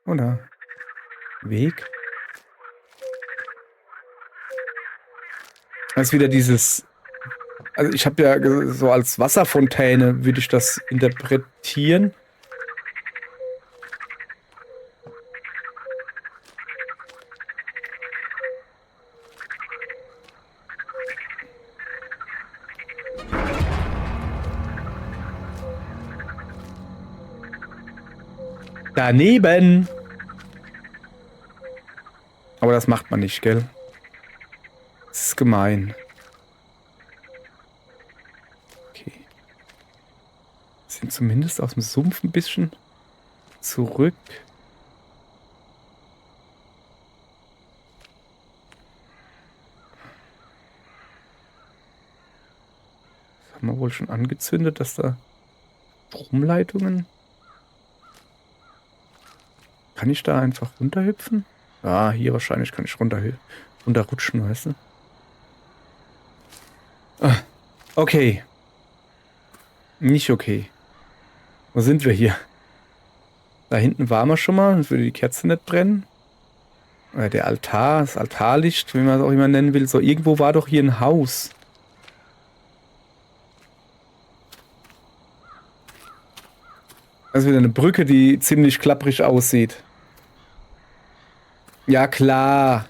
Oder? Weg? Das ist wieder dieses... Also ich habe ja so als Wasserfontäne, würde ich das interpretieren. Daneben. Aber das macht man nicht, gell? Das ist gemein. Okay. Sind zumindest aus dem Sumpf ein bisschen zurück. Das haben wir wohl schon angezündet, dass da Stromleitungen... Kann ich da einfach runterhüpfen? Ah, hier wahrscheinlich kann ich runterrutschen, weißt du? Ah, okay. Nicht okay. Wo sind wir hier? Da hinten waren wir schon mal. Würde die Kerze nicht brennen. Oder der Altar, das Altarlicht, wie man es auch immer nennen will. So, irgendwo war doch hier ein Haus. Das ist wieder eine Brücke, die ziemlich klapprig aussieht. Ja, klar.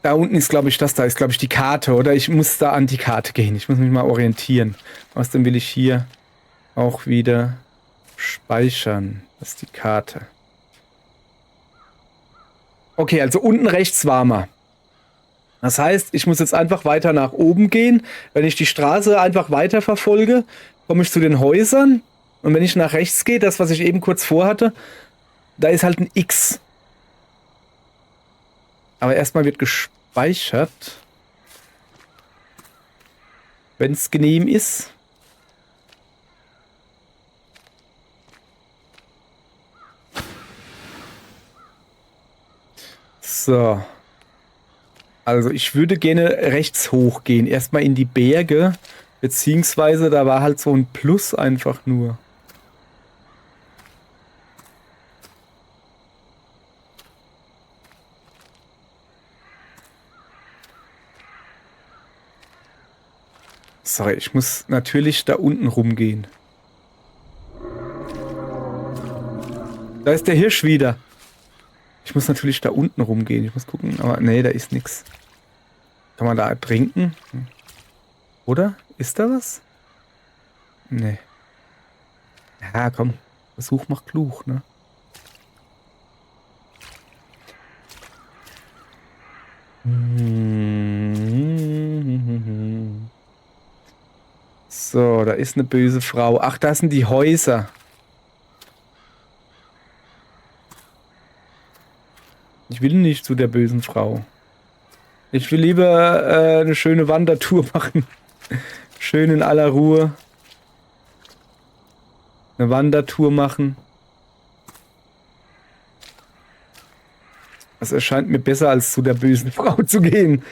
Da unten ist, glaube ich, da ist, glaube ich, die Karte, oder? Ich muss da an die Karte gehen. Ich muss mich mal orientieren. Außerdem will ich hier auch wieder speichern. Das ist die Karte. Okay, also unten rechts war man. Das heißt, ich muss jetzt einfach weiter nach oben gehen. Wenn ich die Straße einfach weiter verfolge, komme ich zu den Häusern. Und wenn ich nach rechts gehe, das, was ich eben kurz vorhatte, da ist halt ein X. Aber erstmal wird gespeichert. Wenn es genehm ist. So. Also ich würde gerne rechts hochgehen. Erstmal in die Berge. Beziehungsweise da war halt so ein Plus einfach nur. Sorry, ich muss natürlich da unten rumgehen. Da ist der Hirsch wieder. Ich muss natürlich da unten rumgehen. Ich muss gucken, aber nee, da ist nichts. Kann man da trinken? Oder? Ist da was? Nee. Ja, komm. Versuch macht klug, ne? So, da ist eine böse Frau. Ach, das sind die Häuser. Ich will nicht zu der bösen Frau. Ich will lieber eine schöne Wandertour machen. Schön in aller Ruhe. Eine Wandertour machen. Das erscheint mir besser, als zu der bösen Frau zu gehen.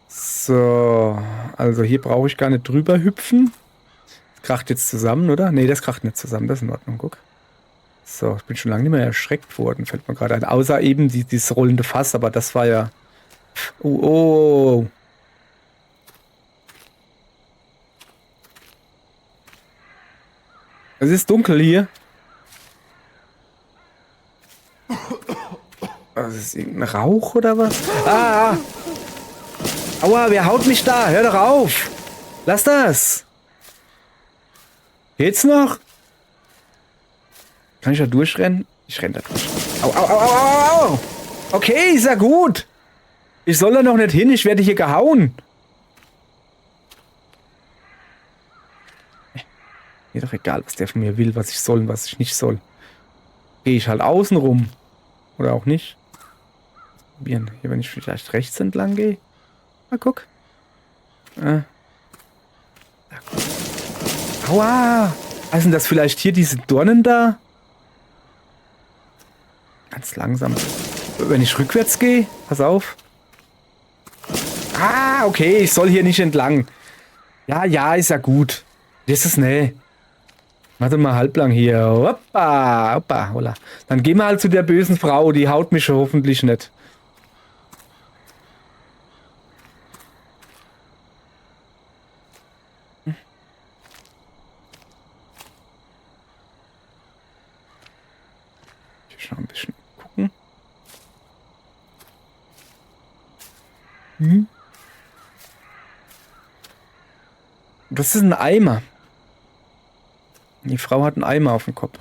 So, also hier brauche ich gar nicht drüber hüpfen. Das kracht jetzt zusammen, oder? Nee, das kracht nicht zusammen, das ist in Ordnung, guck. So, ich bin schon lange nicht mehr erschreckt worden, fällt mir gerade ein. Außer eben dieses rollende Fass, aber das war ja... Oh, oh. Es ist dunkel hier. Das ist irgendein Rauch oder was? Ah! Aua, wer haut mich da? Hör doch auf! Lass das! Geht's noch? Kann ich da durchrennen? Ich renne da durch. Au, au, au, au, au, au! Okay, ist ja gut! Ich soll da noch nicht hin, ich werde hier gehauen! Mir doch egal, was der von mir will, was ich soll und was ich nicht soll. Gehe ich halt außen rum. Oder auch nicht. Probieren. Hier, wenn ich vielleicht rechts entlang gehe. Mal guck. Aua! Was sind das vielleicht hier, diese Dornen da? Ganz langsam. Wenn ich rückwärts gehe, pass auf. Ah, okay, ich soll hier nicht entlang. Ja, ja, ist ja gut. Das ist ne. Warte mal halblang hier. Hoppa, hoppa, holla. Dann gehen wir halt zu der bösen Frau, die haut mich hoffentlich nicht. Ich schau ein bisschen gucken. Hm? Das ist ein Eimer. Die Frau hat einen Eimer auf dem Kopf.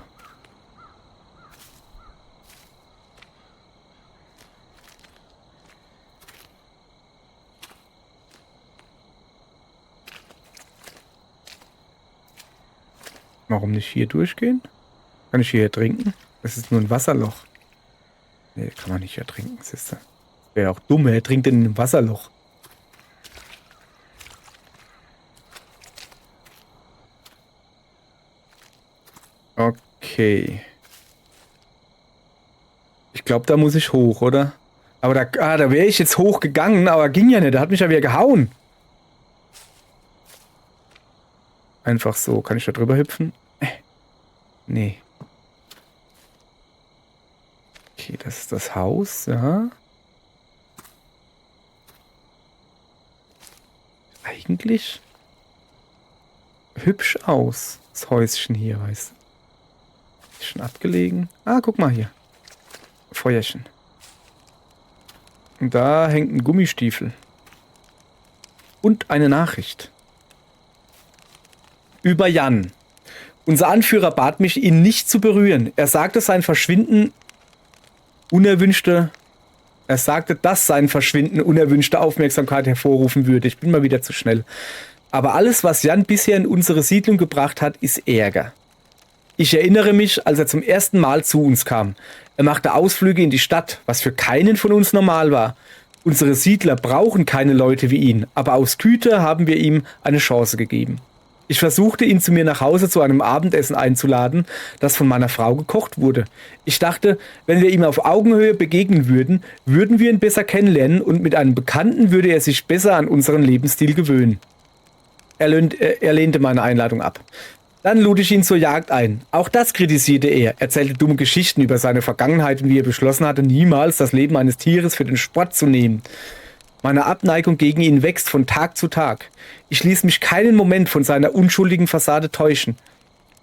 Warum nicht hier durchgehen? Kann ich hier trinken? Das ist nur ein Wasserloch. Nee, kann man nicht hier trinken, siehst du. Wäre auch dumm, er trinkt in einem Wasserloch. Okay. Ich glaube, da muss ich hoch, oder? Aber da wäre ich jetzt hochgegangen, aber ging ja nicht. Da hat mich ja wieder gehauen. Einfach so. Kann ich da drüber hüpfen? Nee. Okay, das ist das Haus, ja. Eigentlich hübsch aus, das Häuschen hier, weißt du. Ist schon abgelegen. Ah, guck mal hier. Feuerchen. Und da hängt ein Gummistiefel. Und eine Nachricht. Über Jan. Unser Anführer bat mich, ihn nicht zu berühren. Er sagte, dass sein Verschwinden unerwünschte Aufmerksamkeit hervorrufen würde. Ich bin mal wieder zu schnell. Aber alles, was Jan bisher in unsere Siedlung gebracht hat, ist Ärger. Ich erinnere mich, als er zum ersten Mal zu uns kam. Er machte Ausflüge in die Stadt, was für keinen von uns normal war. Unsere Siedler brauchen keine Leute wie ihn, aber aus Güte haben wir ihm eine Chance gegeben. Ich versuchte, ihn zu mir nach Hause zu einem Abendessen einzuladen, das von meiner Frau gekocht wurde. Ich dachte, wenn wir ihm auf Augenhöhe begegnen würden, würden wir ihn besser kennenlernen und mit einem Bekannten würde er sich besser an unseren Lebensstil gewöhnen. Er lehnte meine Einladung ab. Dann lud ich ihn zur Jagd ein. Auch das kritisierte er, erzählte dumme Geschichten über seine Vergangenheit und wie er beschlossen hatte, niemals das Leben eines Tieres für den Sport zu nehmen. Meine Abneigung gegen ihn wächst von Tag zu Tag. Ich ließ mich keinen Moment von seiner unschuldigen Fassade täuschen.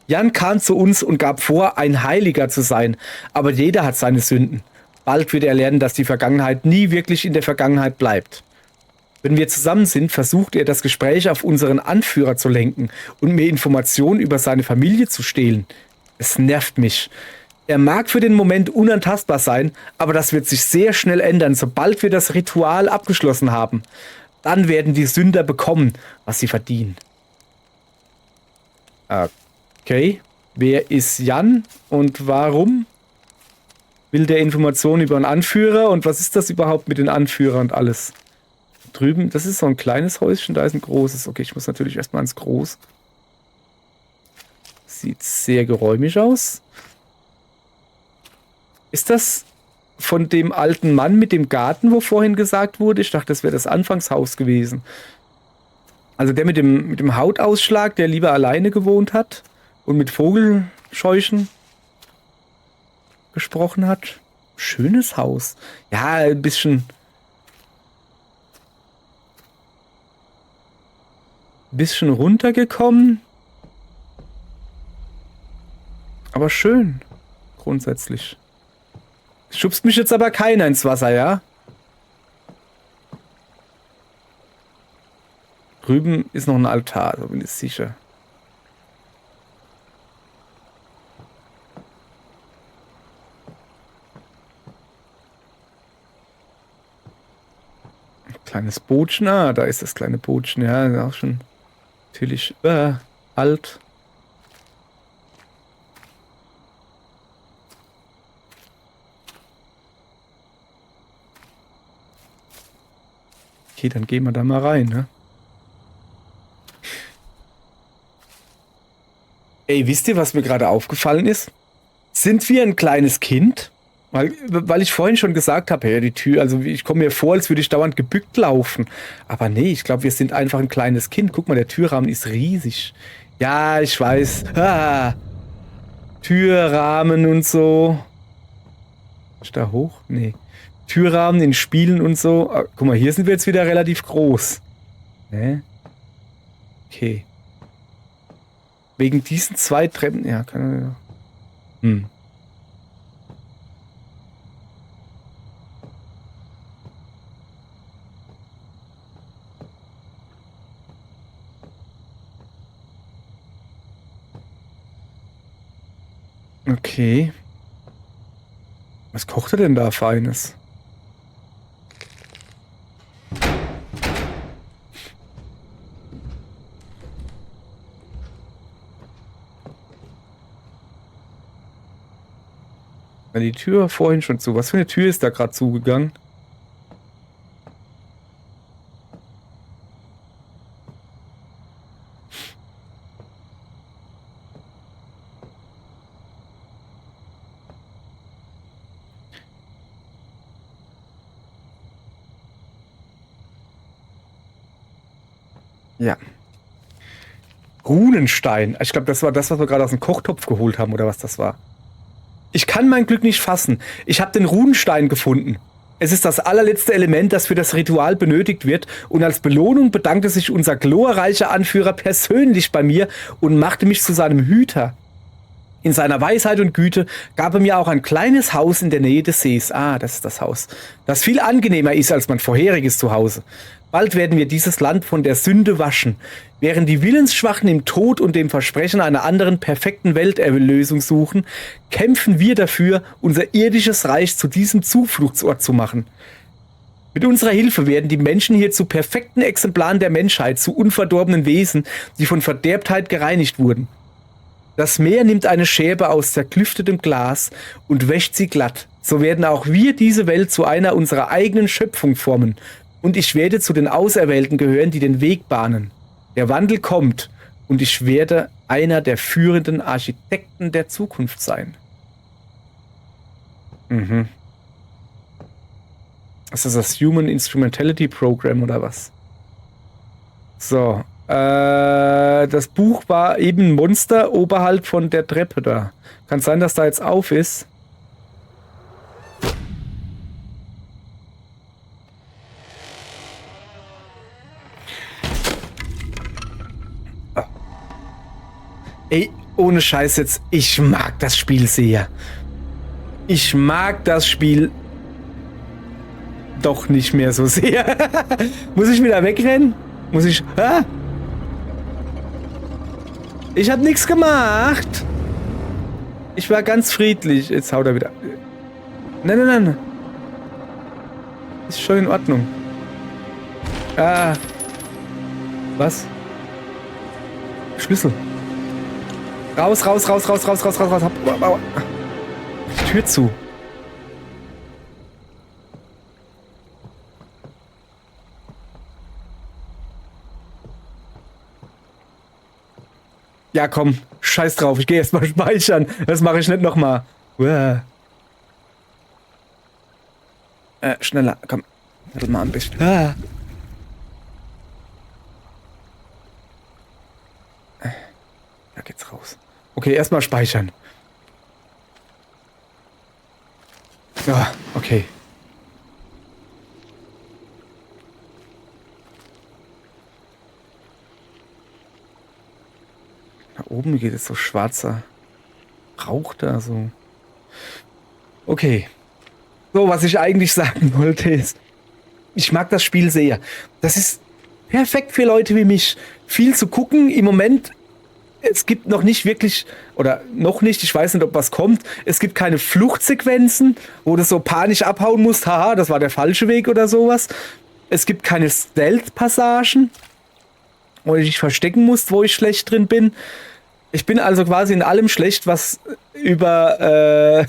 Jan kam zu uns und gab vor, ein Heiliger zu sein, aber jeder hat seine Sünden. Bald wird er lernen, dass die Vergangenheit nie wirklich in der Vergangenheit bleibt. Wenn wir zusammen sind, versucht er, das Gespräch auf unseren Anführer zu lenken und mir Informationen über seine Familie zu stehlen. Es nervt mich. Er mag für den Moment unantastbar sein, aber das wird sich sehr schnell ändern, sobald wir das Ritual abgeschlossen haben. Dann werden die Sünder bekommen, was sie verdienen. Okay, wer ist Jan und warum will der Informationen über einen Anführer und was ist das überhaupt mit den Anführern und alles? Drüben, das ist so ein kleines Häuschen, da ist ein großes. Okay, ich muss natürlich erstmal ans Groß. Sieht sehr geräumig aus. Ist das von dem alten Mann mit dem Garten, wo vorhin gesagt wurde? Ich dachte, das wäre das Anfangshaus gewesen. Also der mit dem Hautausschlag, der lieber alleine gewohnt hat und mit Vogelscheuchen gesprochen hat. Schönes Haus. Ja, ein bisschen runtergekommen. Aber schön. Grundsätzlich. Schubst mich jetzt aber keiner ins Wasser, ja? Drüben ist noch ein Altar, da bin ich sicher. Ein kleines Bootchen, da ist das kleine Bootchen, ja, ist auch schon natürlich alt. Okay, dann gehen wir da mal rein, ne? Ey, wisst ihr, was mir gerade aufgefallen ist? Sind wir ein kleines Kind? Weil ich vorhin schon gesagt habe, hey, die Tür, also ich komme mir vor, als würde ich dauernd gebückt laufen. Aber nee, ich glaube, wir sind einfach ein kleines Kind. Guck mal, der Türrahmen ist riesig. Ja, ich weiß. Türrahmen und so. Ist da hoch? Nee. Türrahmen in Spielen und so. Ah, guck mal, hier sind wir jetzt wieder relativ groß. Ne? Okay. Wegen diesen 2 Treppen. Ja, kann. Hm. Okay. Was kocht er denn da Feines? War die Tür vorhin schon zu. Was für eine Tür ist da gerade zugegangen? Ja. Runenstein. Ich glaube, das war das, was wir gerade aus dem Kochtopf geholt haben, oder was das war. Ich kann mein Glück nicht fassen. Ich habe den Runenstein gefunden. Es ist das allerletzte Element, das für das Ritual benötigt wird, und als Belohnung bedankte sich unser glorreicher Anführer persönlich bei mir und machte mich zu seinem Hüter. In seiner Weisheit und Güte gab er mir auch ein kleines Haus in der Nähe des Sees. Ah, das ist das Haus. Das viel angenehmer ist als mein vorheriges Zuhause. Bald werden wir dieses Land von der Sünde waschen. Während die Willensschwachen im Tod und dem Versprechen einer anderen perfekten Welterlösung suchen, kämpfen wir dafür, unser irdisches Reich zu diesem Zufluchtsort zu machen. Mit unserer Hilfe werden die Menschen hier zu perfekten Exemplaren der Menschheit, zu unverdorbenen Wesen, die von Verderbtheit gereinigt wurden. Das Meer nimmt eine Scherbe aus zerklüftetem Glas und wäscht sie glatt. So werden auch wir diese Welt zu einer unserer eigenen Schöpfung formen. Und ich werde zu den Auserwählten gehören, die den Weg bahnen. Der Wandel kommt und ich werde einer der führenden Architekten der Zukunft sein. Mhm. Ist das Human Instrumentality Program oder was? So. Das Buch war eben ein Monster oberhalb von der Treppe da. Kann sein, dass da jetzt auf ist. Ey, ohne Scheiß jetzt, ich mag das Spiel sehr. Ich mag das Spiel doch nicht mehr so sehr. Muss ich wieder wegrennen? Muss ich... Ah? Ich hab nichts gemacht. Ich war ganz friedlich. Jetzt haut er wieder... Nein. Ist schon in Ordnung. Ah. Was? Schlüssel. Raus. Die Tür zu. Ja, komm. Scheiß drauf. Ich gehe erstmal speichern. Das mache ich nicht nochmal. Schneller. Komm. Warte mal ein bisschen. Da geht's raus. Okay, erstmal speichern. Ja, okay. Da oben geht es so schwarzer Rauch da so. Okay. So, was ich eigentlich sagen wollte ist, ich mag das Spiel sehr. Das ist perfekt für Leute wie mich. Viel zu gucken. Im Moment, es gibt noch nicht wirklich, oder noch nicht, ich weiß nicht, ob was kommt. Es gibt keine Fluchtsequenzen, wo du so panisch abhauen musst. Haha, das war der falsche Weg oder sowas. Es gibt keine Stealth-Passagen, wo du dich verstecken musst, wo ich schlecht drin bin. Ich bin also quasi in allem schlecht, was über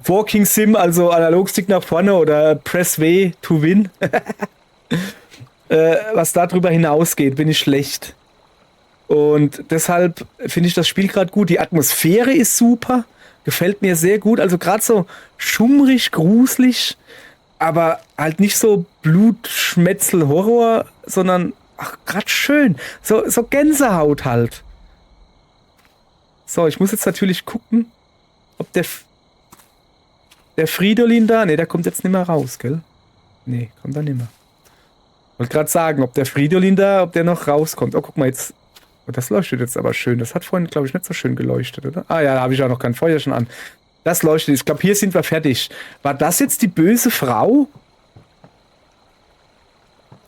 Walking Sim, also Analogstick nach vorne oder Press W to win, was darüber hinausgeht, bin ich schlecht. Und deshalb finde ich das Spiel gerade gut. Die Atmosphäre ist super. Gefällt mir sehr gut. Also gerade so schummrig, gruselig, aber halt nicht so Blutschmetzel-Horror, sondern gerade schön. So Gänsehaut halt. So, ich muss jetzt natürlich gucken, ob der Fridolin da, ne, der kommt jetzt nicht mehr raus, gell? Nee, kommt da nicht mehr. Wollte gerade sagen, ob der Fridolin da, ob der noch rauskommt. Oh, guck mal jetzt. Oh, das leuchtet jetzt aber schön. Das hat vorhin, glaube ich, nicht so schön geleuchtet, oder? Ah ja, da habe ich auch noch kein Feuer schon an. Das leuchtet. Ich glaube, hier sind wir fertig. War das jetzt die böse Frau?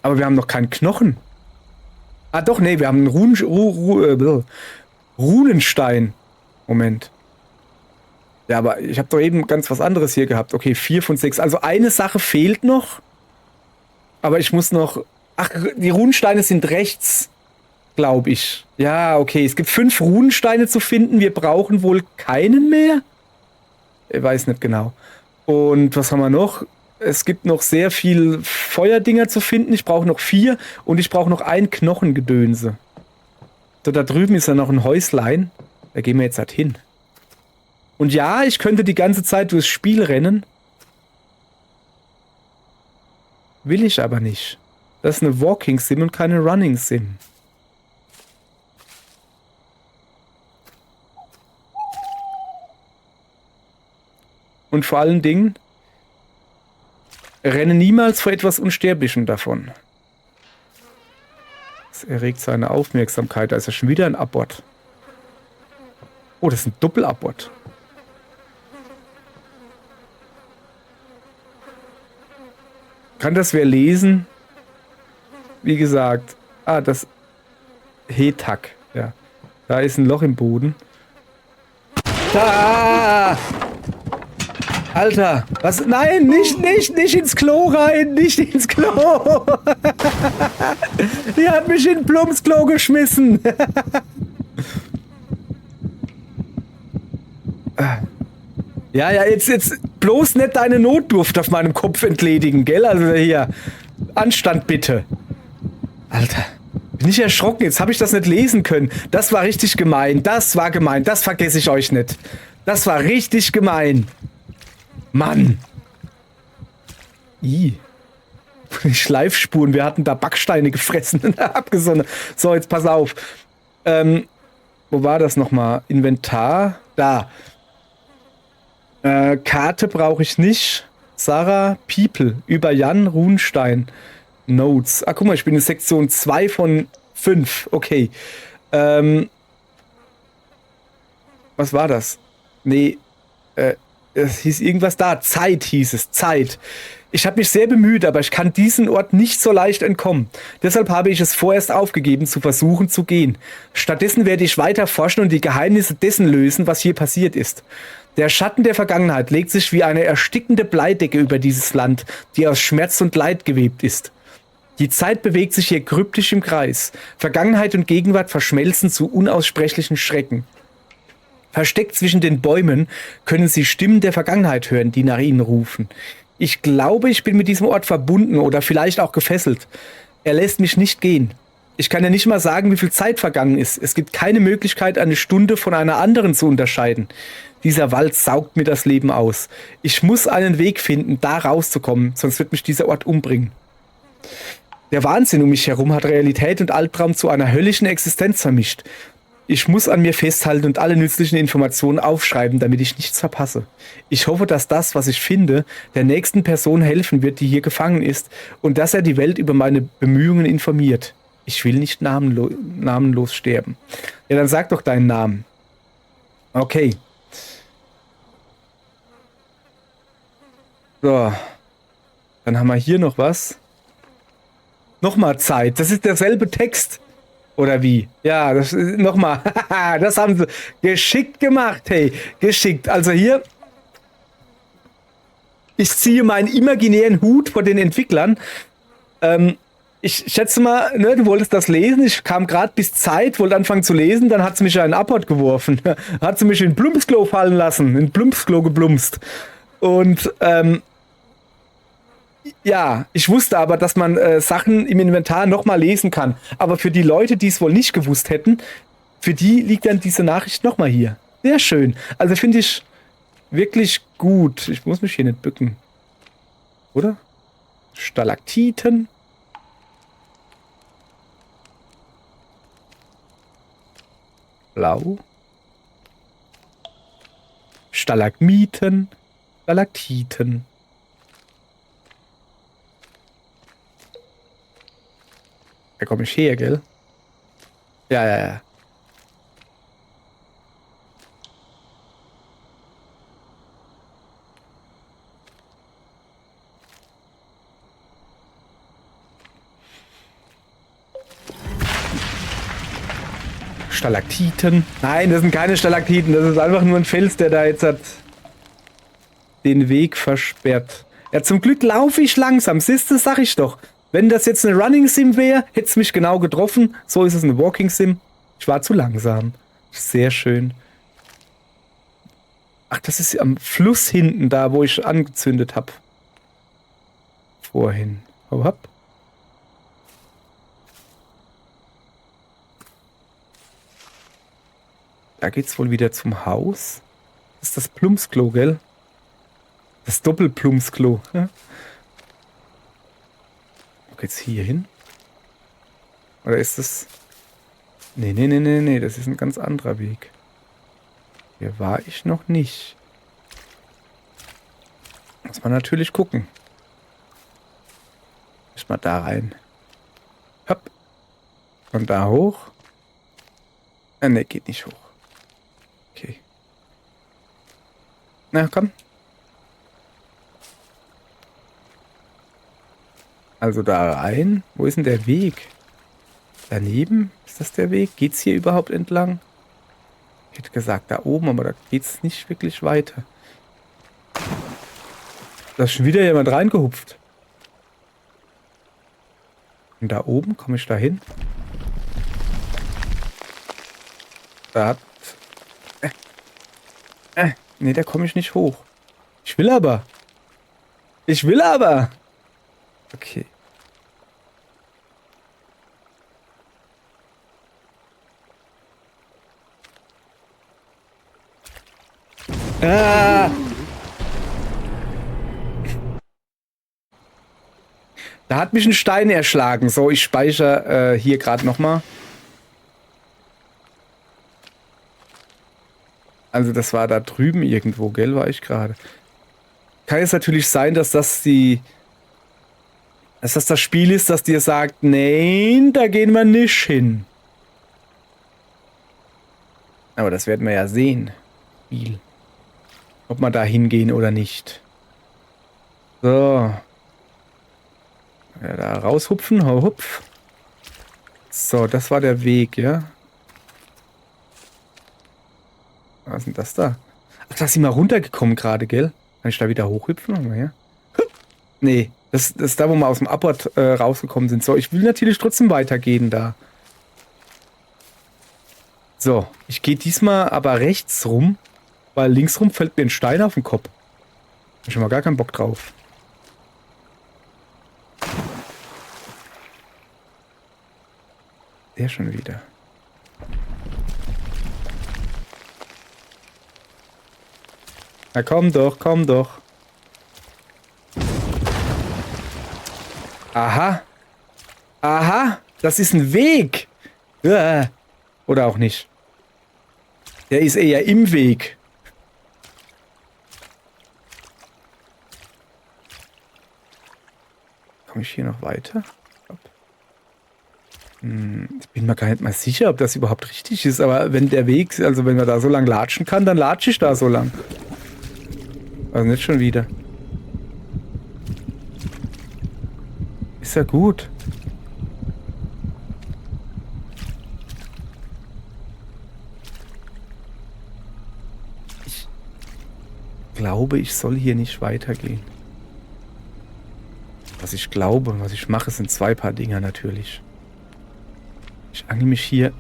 Aber wir haben noch keinen Knochen. Ah doch, nee, wir haben einen Runenstein. Moment. Ja, aber ich habe doch eben ganz was anderes hier gehabt. Okay, 4 von 6. Also eine Sache fehlt noch. Aber ich muss noch... Ach, die Runensteine sind rechts, glaube ich. Ja, okay. Es gibt 5 Runensteine zu finden. Wir brauchen wohl keinen mehr. Ich weiß nicht genau. Und was haben wir noch? Es gibt noch sehr viel Feuerdinger zu finden. Ich brauche noch 4 und ich brauche noch ein Knochengedönse. So, da drüben ist ja noch ein Häuslein. Da gehen wir jetzt halt hin. Und ja, ich könnte die ganze Zeit durchs Spiel rennen. Will ich aber nicht. Das ist eine Walking-Sim und keine Running-Sim. Und vor allen Dingen, renne niemals vor etwas Unsterblichem davon. Das erregt seine Aufmerksamkeit. Da ist ja schon wieder ein Abort. Oh, das ist ein Doppelabort. Kann das wer lesen? Wie gesagt. Ah, das Hetak. Ja. Da ist ein Loch im Boden. Da! Alter, was? Nein, nicht ins Klo rein, nicht ins Klo. Die hat mich in Plums Klo geschmissen. Ja, jetzt bloß nicht deine Notdurft auf meinem Kopf entledigen, gell? Also hier, Anstand bitte. Alter, bin ich erschrocken, jetzt habe ich das nicht lesen können. Das war richtig gemein, das war gemein, das vergesse ich euch nicht. Das war richtig gemein. Mann. Die Schleifspuren, wir hatten da Backsteine gefressen. Abgesonnen. So, jetzt pass auf. Wo war das nochmal? Inventar. Da. Karte brauche ich nicht. Sarah People. Über Jan Runstein. Notes. Ah, guck mal, ich bin in Sektion 2 von 5. Okay. Was war das? Nee. Es hieß irgendwas da. Zeit hieß es. Zeit. Ich habe mich sehr bemüht, aber ich kann diesen Ort nicht so leicht entkommen. Deshalb habe ich es vorerst aufgegeben, zu versuchen zu gehen. Stattdessen werde ich weiter forschen und die Geheimnisse dessen lösen, was hier passiert ist. Der Schatten der Vergangenheit legt sich wie eine erstickende Bleidecke über dieses Land, die aus Schmerz und Leid gewebt ist. Die Zeit bewegt sich hier kryptisch im Kreis. Vergangenheit und Gegenwart verschmelzen zu unaussprechlichen Schrecken. Versteckt zwischen den Bäumen können sie Stimmen der Vergangenheit hören, die nach ihnen rufen. Ich glaube, ich bin mit diesem Ort verbunden oder vielleicht auch gefesselt. Er lässt mich nicht gehen. Ich kann ja nicht mal sagen, wie viel Zeit vergangen ist. Es gibt keine Möglichkeit, eine Stunde von einer anderen zu unterscheiden. Dieser Wald saugt mir das Leben aus. Ich muss einen Weg finden, da rauszukommen, sonst wird mich dieser Ort umbringen. Der Wahnsinn um mich herum hat Realität und Albtraum zu einer höllischen Existenz vermischt. Ich muss an mir festhalten und alle nützlichen Informationen aufschreiben, damit ich nichts verpasse. Ich hoffe, dass das, was ich finde, der nächsten Person helfen wird, die hier gefangen ist, und dass er die Welt über meine Bemühungen informiert. Ich will nicht namenlos sterben. Ja, dann sag doch deinen Namen. Okay. So. Dann haben wir hier noch was. Nochmal Zeit. Das ist derselbe Text. Oder wie? Ja, das nochmal. Das haben sie geschickt gemacht. Hey, geschickt. Also hier. Ich ziehe meinen imaginären Hut vor den Entwicklern. Ich schätze mal, ne, du wolltest das lesen. Ich kam gerade bis Zeit, wollte anfangen zu lesen. Dann hat sie mich in einen Abort geworfen. Hat sie mich in Plumpsklo fallen lassen. In Plumpsklo geblumpst. Und, ja, ich wusste aber, dass man Sachen im Inventar nochmal lesen kann. Aber für die Leute, die es wohl nicht gewusst hätten, für die liegt dann diese Nachricht nochmal hier. Sehr schön. Also finde ich wirklich gut. Ich muss mich hier nicht bücken. Oder? Stalaktiten. Blau. Stalagmiten. Stalaktiten. Da komme ich her, gell? Ja, ja, ja. Stalaktiten. Nein, das sind keine Stalaktiten. Das ist einfach nur ein Fels, der da jetzt hat den Weg versperrt. Ja, zum Glück laufe ich langsam. Siehst du, sag ich doch. Wenn das jetzt eine Running Sim wäre, hätte es mich genau getroffen. So ist es eine Walking Sim. Ich war zu langsam. Sehr schön. Ach, das ist am Fluss hinten, da wo ich angezündet habe. Vorhin. Hau ab. Da geht's wohl wieder zum Haus. Das ist das Plumpsklo, gell? Das Doppelplumpsklo. Ja? Wo geht's hier hin? Oder ist das... Nee, das ist ein ganz anderer Weg. Hier war ich noch nicht. Muss man natürlich gucken. Muss mal da rein. Hopp. Und da hoch. Ne, geht nicht hoch. Okay. Na, komm. Also da rein. Wo ist denn der Weg? Daneben? Ist das der Weg? Geht's hier überhaupt entlang? Ich hätte gesagt da oben, aber da geht's nicht wirklich weiter. Da ist schon wieder jemand reingehupft. Und da oben, komme ich da hin? Da hat... Nee, da komme ich nicht hoch. Ich will aber. Ich will aber. Okay. Ah! Da hat mich ein Stein erschlagen. So, ich speichere hier gerade nochmal. Also das war da drüben irgendwo, gell, war ich gerade. Kann jetzt natürlich sein, dass das das Spiel ist, das dir sagt, nein, da gehen wir nicht hin. Aber das werden wir ja sehen. Spiel. Ob wir da hingehen oder nicht. So. Ja, da raushupfen, hupf. So, das war der Weg, ja. Was ist denn das da? Ach, da sind wir runtergekommen gerade, gell? Kann ich da wieder hochhüpfen? Ja. Nee, das ist da, wo wir aus dem Abort rausgekommen sind. So, ich will natürlich trotzdem weitergehen da. So, ich gehe diesmal aber rechts rum, weil links rum fällt mir ein Stein auf den Kopf. Hab ich schon mal gar keinen Bock drauf. Der schon wieder. Na komm doch, komm doch. Aha. Aha, das ist ein Weg. Oder auch nicht. Der ist eher im Weg. Komme ich hier noch weiter? Ich bin mir gar nicht mal sicher, ob das überhaupt richtig ist, aber wenn der Weg, also wenn man da so lang latschen kann, dann latsche ich da so lang. Also nicht schon wieder. Ist ja gut. Ich glaube, ich soll hier nicht weitergehen. Was ich glaube und was ich mache, sind zwei Paar Dinger natürlich. Ich angel mich hier.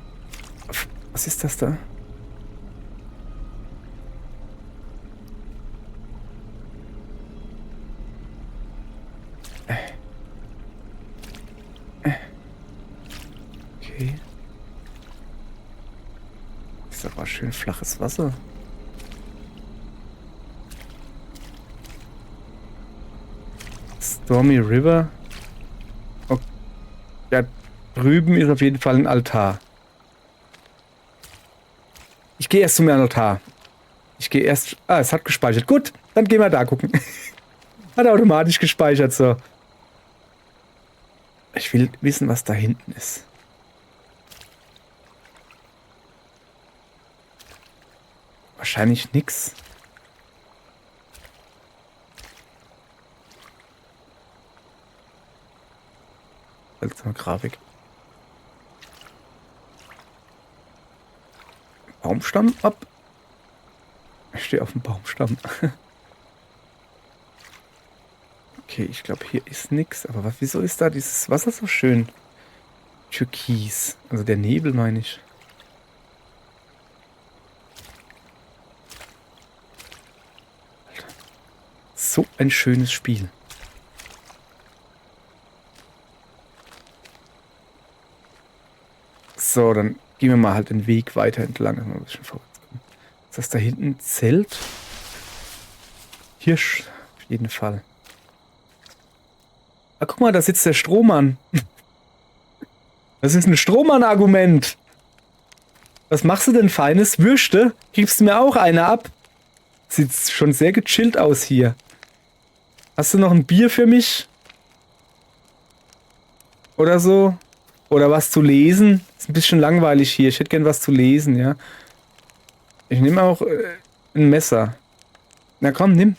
Was ist das da? Okay. Ist aber schön flaches Wasser. Stormy River. Okay. Da drüben ist auf jeden Fall ein Altar. Ich gehe erst zum Altar. Ich gehe erst... Ah, es hat gespeichert. Gut, dann gehen wir da gucken. Hat automatisch gespeichert, so. Ich will wissen, was da hinten ist. Wahrscheinlich nix. Seltsame Grafik. Baumstamm ab. Ich stehe auf dem Baumstamm. Okay, ich glaube, hier ist nichts. Aber wieso ist da dieses Wasser so schön türkis? Also der Nebel, meine ich. Alter. So ein schönes Spiel. So, dann gehen wir mal halt den Weg weiter entlang. Mal ein bisschen vorwärts kommen. Ist das da hinten? Zelt? Hirsch, auf jeden Fall. Ah, guck mal, da sitzt der Strohmann. Das ist ein Strohmann-Argument. Was machst du denn, Feines? Würste? Gibst du mir auch eine ab? Sieht schon sehr gechillt aus hier. Hast du noch ein Bier für mich? Oder so? Oder was zu lesen? Ist ein bisschen langweilig hier. Ich hätte gern was zu lesen, ja. Ich nehme auch ein Messer. Na komm, nimm.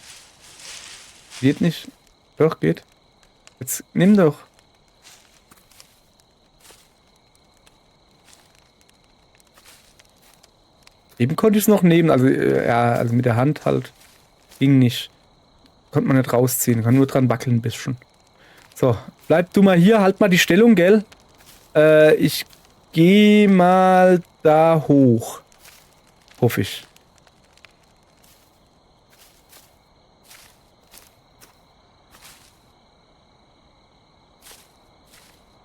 Geht nicht. Doch, geht. Jetzt nimm doch. Eben konnte ich es noch nehmen, also ja, also mit der Hand halt. Ging nicht. Konnte man nicht rausziehen, kann nur dran wackeln ein bisschen. So, bleib du mal hier, halt mal die Stellung, gell? Ich gehe mal da hoch. Hoffe ich.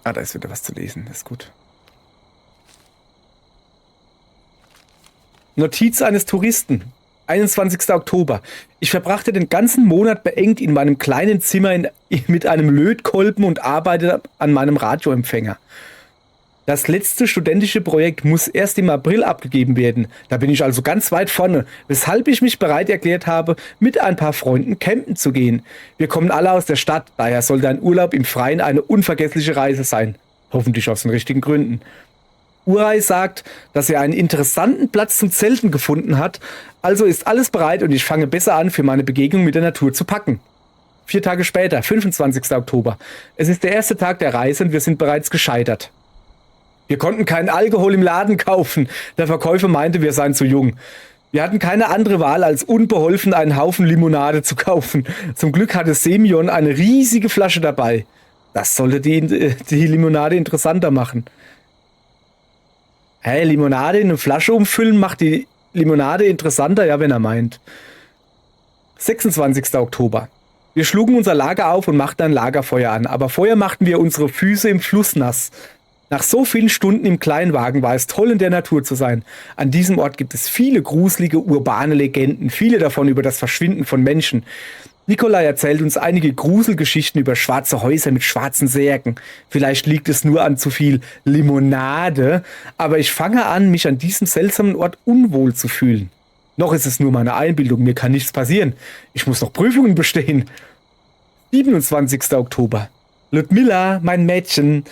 Ah, da ist wieder was zu lesen, das ist gut. Notiz eines Touristen. 21. Oktober. Ich verbrachte den ganzen Monat beengt in meinem kleinen Zimmer mit einem Lötkolben und arbeitete an meinem Radioempfänger. Das letzte studentische Projekt muss erst im April abgegeben werden. Da bin ich also ganz weit vorne, weshalb ich mich bereit erklärt habe, mit ein paar Freunden campen zu gehen. Wir kommen alle aus der Stadt, daher sollte ein Urlaub im Freien eine unvergessliche Reise sein. Hoffentlich aus den richtigen Gründen. Uray sagt, dass er einen interessanten Platz zum Zelten gefunden hat, also ist alles bereit und ich fange besser an, für meine Begegnung mit der Natur zu packen. 4 Tage später, 25. Oktober. Es ist der erste Tag der Reise und wir sind bereits gescheitert. Wir konnten keinen Alkohol im Laden kaufen. Der Verkäufer meinte, wir seien zu jung. Wir hatten keine andere Wahl, als unbeholfen einen Haufen Limonade zu kaufen. Zum Glück hatte Semyon eine riesige Flasche dabei. Das sollte die Limonade interessanter machen. Hey, Limonade in eine Flasche umfüllen macht die Limonade interessanter, ja, wenn er meint. 26. Oktober. Wir schlugen unser Lager auf und machten ein Lagerfeuer an, aber vorher machten wir unsere Füße im Fluss nass. Nach so vielen Stunden im Kleinwagen war es toll, in der Natur zu sein. An diesem Ort gibt es viele gruselige urbane Legenden, viele davon über das Verschwinden von Menschen. Nikolai erzählt uns einige Gruselgeschichten über schwarze Häuser mit schwarzen Särgen. Vielleicht liegt es nur an zu viel Limonade, aber ich fange an, mich an diesem seltsamen Ort unwohl zu fühlen. Noch ist es nur meine Einbildung, mir kann nichts passieren. Ich muss noch Prüfungen bestehen. 27. Oktober. Ludmilla, mein Mädchen.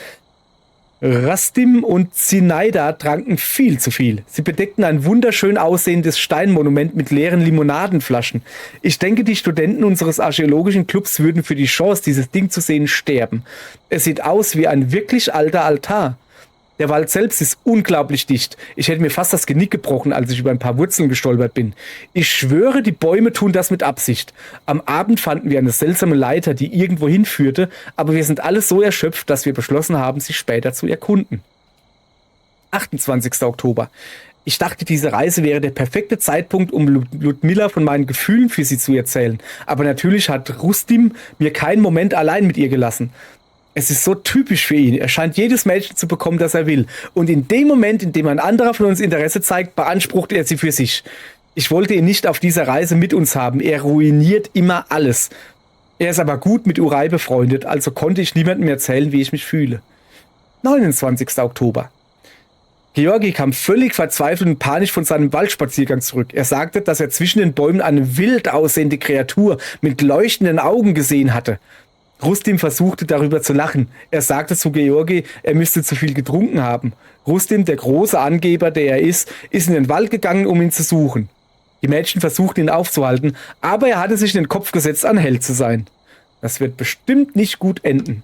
Rastim und Zinaida tranken viel zu viel. Sie bedeckten ein wunderschön aussehendes Steinmonument mit leeren Limonadenflaschen. Ich denke, die Studenten unseres archäologischen Clubs würden für die Chance, dieses Ding zu sehen, sterben. Es sieht aus wie ein wirklich alter Altar. Der Wald selbst ist unglaublich dicht. Ich hätte mir fast das Genick gebrochen, als ich über ein paar Wurzeln gestolpert bin. Ich schwöre, die Bäume tun das mit Absicht. Am Abend fanden wir eine seltsame Leiter, die irgendwo hinführte, aber wir sind alle so erschöpft, dass wir beschlossen haben, sie später zu erkunden. 28. Oktober. Ich dachte, diese Reise wäre der perfekte Zeitpunkt, um Ludmilla von meinen Gefühlen für sie zu erzählen. Aber natürlich hat Rustim mir keinen Moment allein mit ihr gelassen. Es ist so typisch für ihn. Er scheint jedes Mädchen zu bekommen, das er will. Und in dem Moment, in dem ein anderer von uns Interesse zeigt, beansprucht er sie für sich. Ich wollte ihn nicht auf dieser Reise mit uns haben. Er ruiniert immer alles. Er ist aber gut mit Urei befreundet, also konnte ich niemandem erzählen, wie ich mich fühle. 29. Oktober. Georgi kam völlig verzweifelt und panisch von seinem Waldspaziergang zurück. Er sagte, dass er zwischen den Bäumen eine wild aussehende Kreatur mit leuchtenden Augen gesehen hatte. Rustim versuchte darüber zu lachen. Er sagte zu Georgi, er müsste zu viel getrunken haben. Rustim, der große Angeber, der er ist in den Wald gegangen, um ihn zu suchen. Die Mädchen versuchten ihn aufzuhalten, aber er hatte sich in den Kopf gesetzt, ein Held zu sein. Das wird bestimmt nicht gut enden.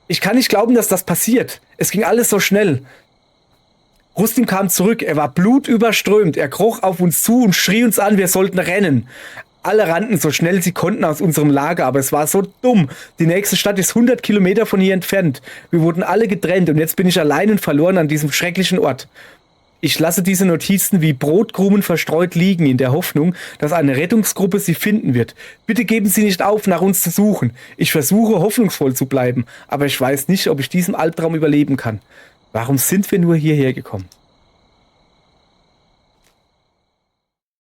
Ich kann nicht glauben, dass das passiert. Es ging alles so schnell. Rustim kam zurück, er war blutüberströmt, er kroch auf uns zu und schrie uns an, wir sollten rennen. Alle rannten so schnell sie konnten aus unserem Lager, aber es war so dumm. Die nächste Stadt ist 100 Kilometer von hier entfernt. Wir wurden alle getrennt und jetzt bin ich allein und verloren an diesem schrecklichen Ort. Ich lasse diese Notizen wie Brotkrumen verstreut liegen, in der Hoffnung, dass eine Rettungsgruppe sie finden wird. Bitte geben Sie nicht auf, nach uns zu suchen. Ich versuche, hoffnungsvoll zu bleiben, aber ich weiß nicht, ob ich diesen Albtraum überleben kann. Warum sind wir nur hierher gekommen?